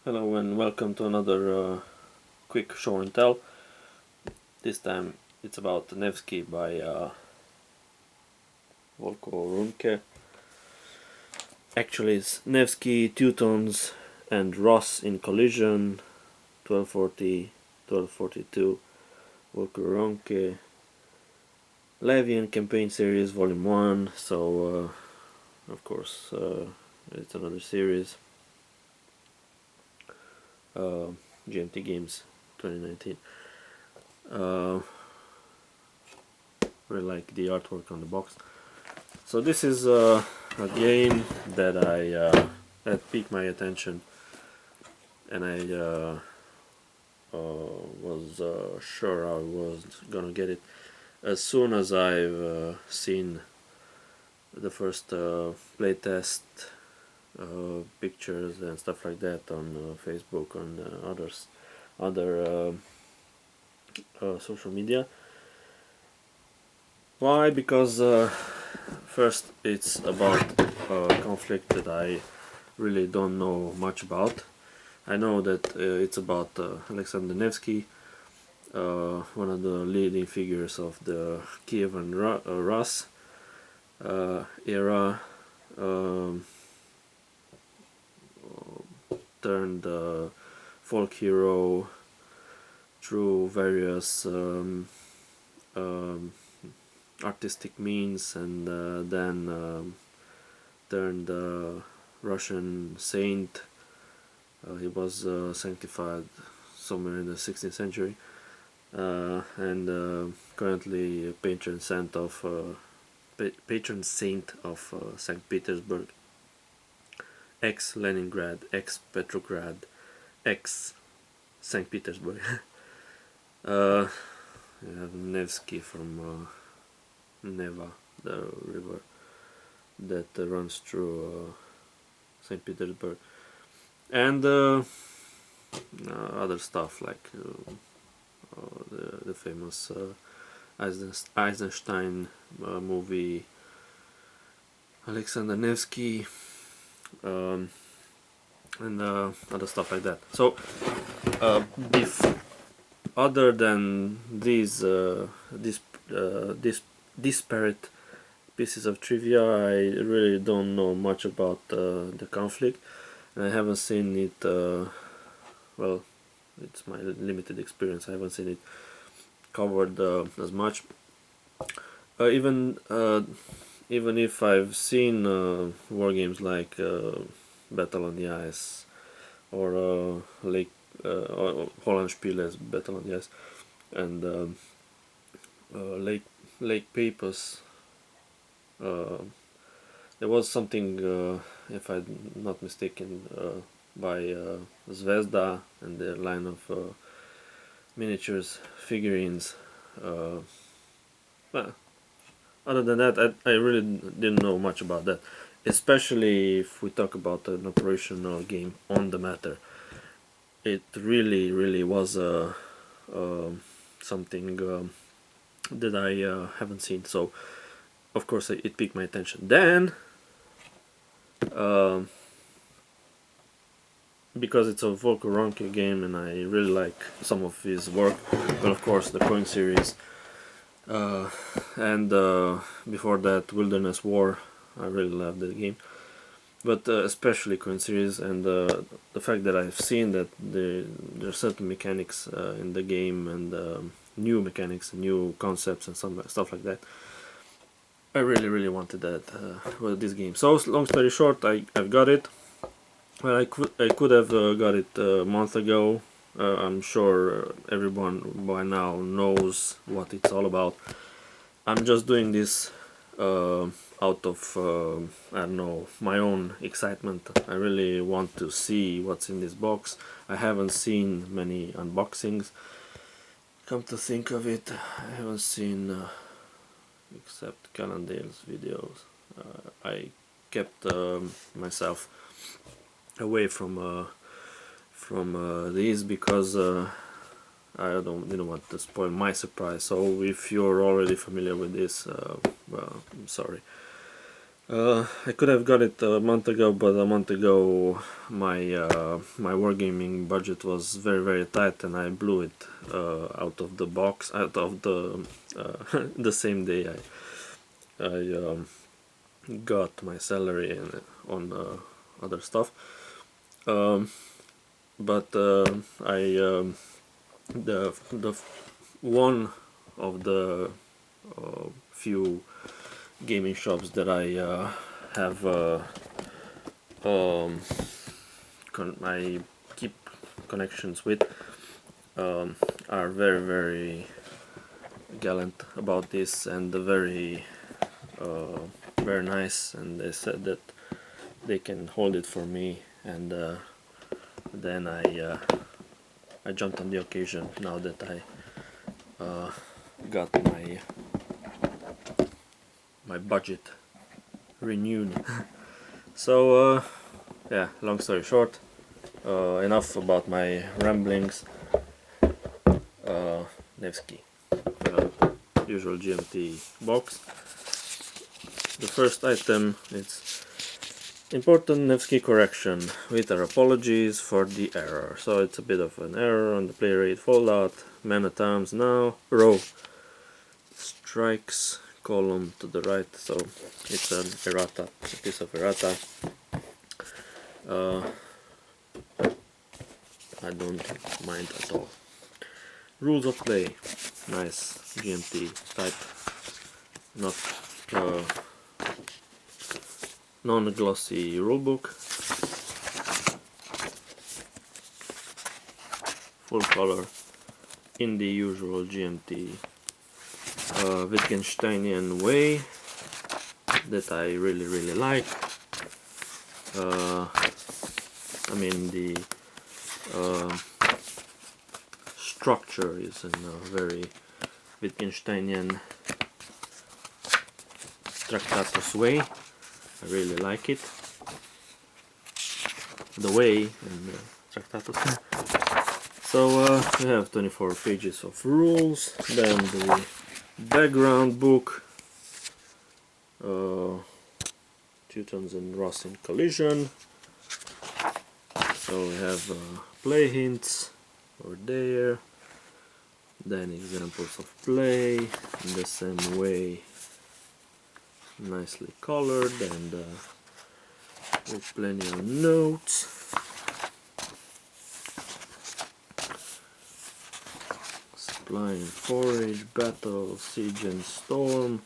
Hello and welcome to another quick show and tell. This time it's about Nevsky by Volko Ruhnke. Actually it's Nevsky, Teutons and Ross in Collision, 1240, 1242, Volko Ruhnke, Levian Campaign Series Volume 1, so of course it's another series. GMT Games 2019. Really like the artwork on the box. So this is a game that that piqued my attention, and I was sure I was gonna get it as soon as I've seen the first playtest pictures and stuff like that on Facebook, on other social media. Why? Because first it's about a conflict that I really don't know much about. I know that it's about Alexander Nevsky, one of the leading figures of the Kievan Rus era, turned folk hero through various artistic means, and then turned Russian saint. He was sanctified somewhere in the 16th century, and currently patron saint of St. Petersburg, ex-Leningrad, ex-Petrograd, ex-St. Petersburg. We have Nevsky from Neva, the river that runs through St. Petersburg, and other stuff like the famous Eisenstein movie, Alexander Nevsky, and other stuff like that. So other than these disparate pieces of trivia, I really don't know much about the conflict, and I haven't seen it. Well, it's my limited experience. I haven't seen it covered as much. Even if I've seen war games like Battle on the Ice or Lake Hollandspieles, Battle on the Ice, and Lake Papers. There was something, if I'm not mistaken, by Zvezda and their line of miniatures, figurines. Well, other than that, I really didn't know much about that, especially if we talk about an operational game on the matter. It really was something that I haven't seen, so of course it piqued my attention. Then because it's a Volko Ruhnke game and I really like some of his work, but of course the Coin series, and before that Wilderness War, I really loved the game, but especially Coin series, and the fact that I've seen that there are certain mechanics in the game, and new mechanics, new concepts and some stuff like that. I really wanted that with this game. So long story short, I've got it. Well, I could have got it a month ago. I'm sure everyone by now knows what it's all about. I'm just doing this out of I don't know, my own excitement. I really want to see what's in this box. I haven't seen many unboxings. Come to think of it, I haven't seen except Calendale's videos. I kept myself away from these because I didn't want to spoil my surprise. So if you're already familiar with this, well, I'm sorry. I could have got it a month ago, but a month ago my wargaming budget was very tight, and I blew it out of the box, out of the the same day I got my salary and on other stuff. Um, but I the one of the few gaming shops that I have I keep connections with are very gallant about this, and very very nice, and they said that they can hold it for me, and then I jumped on the occasion now that I got my budget renewed. So yeah, long story short, enough about my ramblings. Nevsky, usual GMT box. The first item is important Nevsky correction with our apologies for the error. So it's a bit of an error on the player rate foldout. Man at arms now, row strikes, column to the right, so it's an errata, a piece of errata. I don't mind at all. Rules of play, nice GMT type, not non-glossy rulebook, full color in the usual GMT Wittgensteinian way that I really like. I mean, the structure is in a very Wittgensteinian Tractatus way. I really like it. The way in the Tractatus. So we have 24 pages of rules, then the background book, Teutons and Ross in collision. So we have play hints over there, then examples of play in the same way, nicely colored, and with plenty of notes. Supply and forage, battle, siege and storm,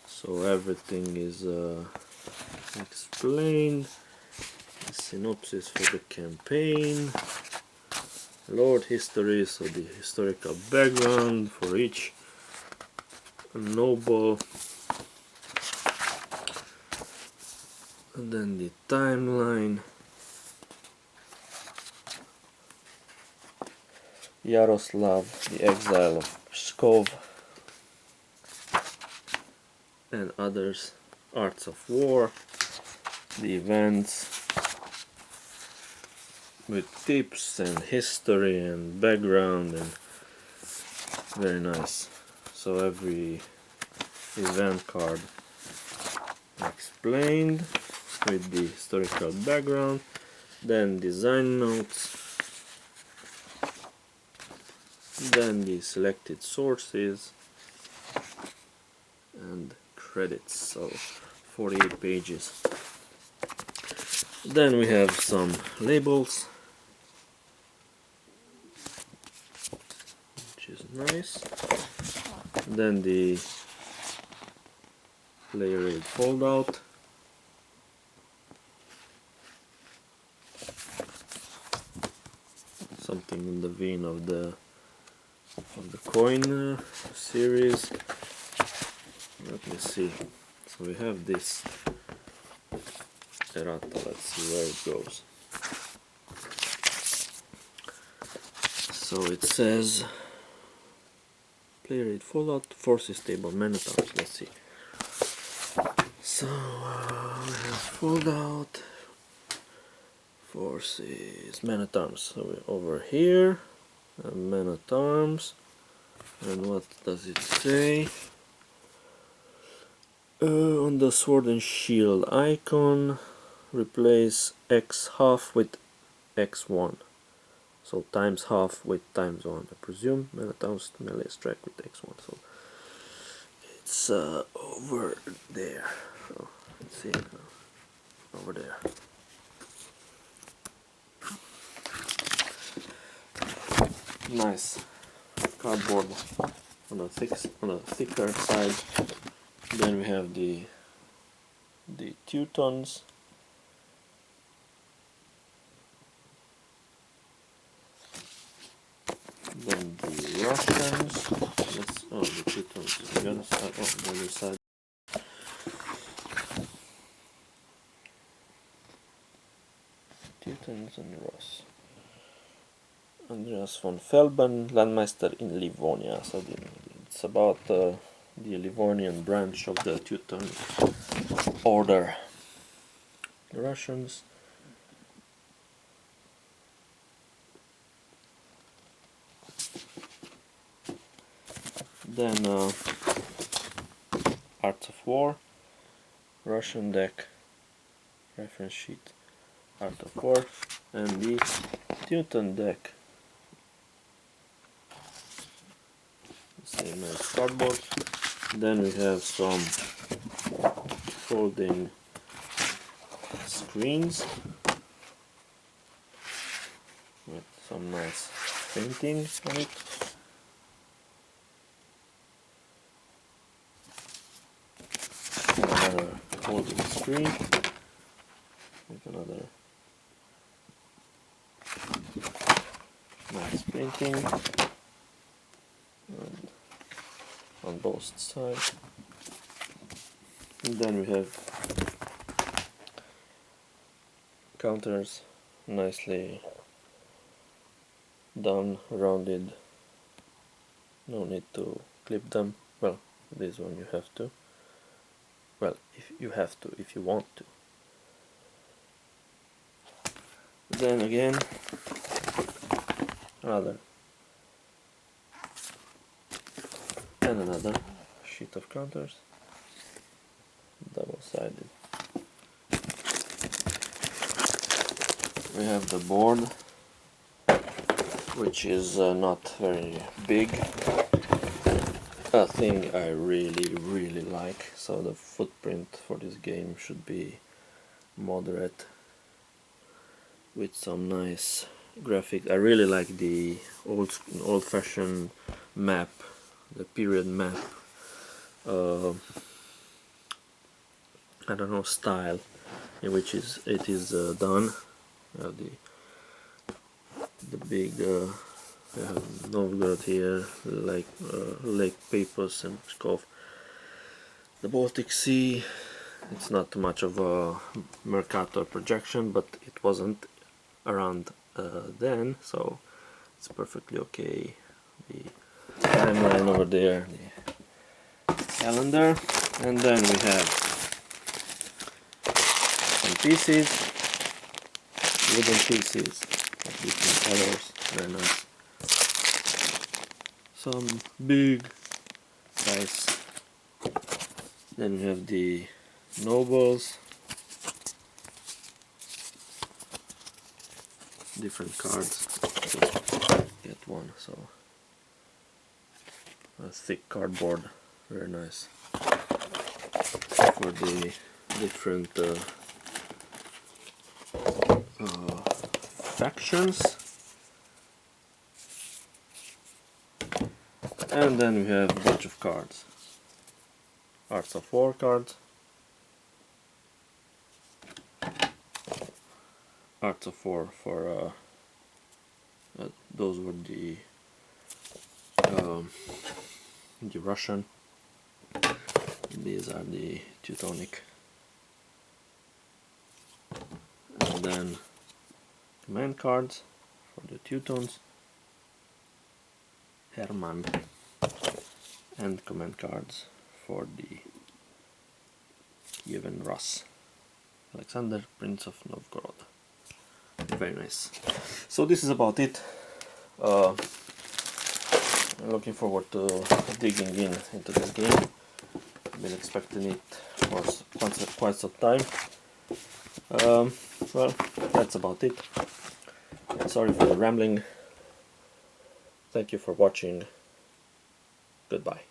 so everything is explained. A synopsis for the campaign, lord history, so the historical background for each noble, and then the timeline, Yaroslav, the exile of Pskov, and others, arts of war, the events with tips and history and background, and very nice. So every event card explained with the historical background, then design notes, then the selected sources and credits, so 48 pages. Then we have some labels, which is nice. Then the player aid foldout, something in the vein of the coin series. Let me see. So we have this errata. Let's see where it goes. So it says player aid fallout, forces table, man at arms. Let's see. So we have fallout, forces, man at arms. So we're over here, man at arms, and what does it say? On the sword and shield icon, replace x half with x1. So times half with times 1, I presume. Melatown's melee strike with x1. So it's over there. So let's see, over there. Nice cardboard on the thicker side. Then we have the Teutons. Then the Russians. The Teutons on the other side. Oh, the other side. Teutons and Russ. Andreas von Felben, Landmeister in Livonia. So it's about the Livonian branch of the Teuton order. The Russians. Then Arts of War, Russian deck, reference sheet, Art of War, and the Teuton deck. Same as cardboard. Then we have some folding screens with some nice painting on it. Another folding screen with another nice painting and on both sides. And then we have counters, nicely done, rounded. No need to clip them. Well, this one you have to. Well, if you have to, if you want to. Then again, another and another sheet of counters, double-sided. We have the board, which is not very big. A thing I really like, so the footprint for this game should be moderate with some nice graphics. I really like the old-fashioned map, the period map, I don't know, style in which it is done. The big Novgorod here, like Lake Peipus and Pskov. The Baltic Sea, it's not too much of a Mercator projection, but it wasn't around then, so it's perfectly okay. The timeline over there, the calendar, and then we have some pieces, wooden pieces of different colors, very nice. Some big dice. Then we have the nobles, different cards. Just get one, so a thick cardboard, very nice for the different factions. And then we have a bunch of cards. Arts of War cards. Arts of War for those were the Russian. These are the Teutonic. And then command cards for the Teutons. Hermann. And command cards for the Kievan Rus. Alexander, Prince of Novgorod. Very nice. So this is about it. I'm looking forward to digging into this game. I've been expecting it for quite some time. Well, that's about it. Sorry for the rambling. Thank you for watching. Goodbye.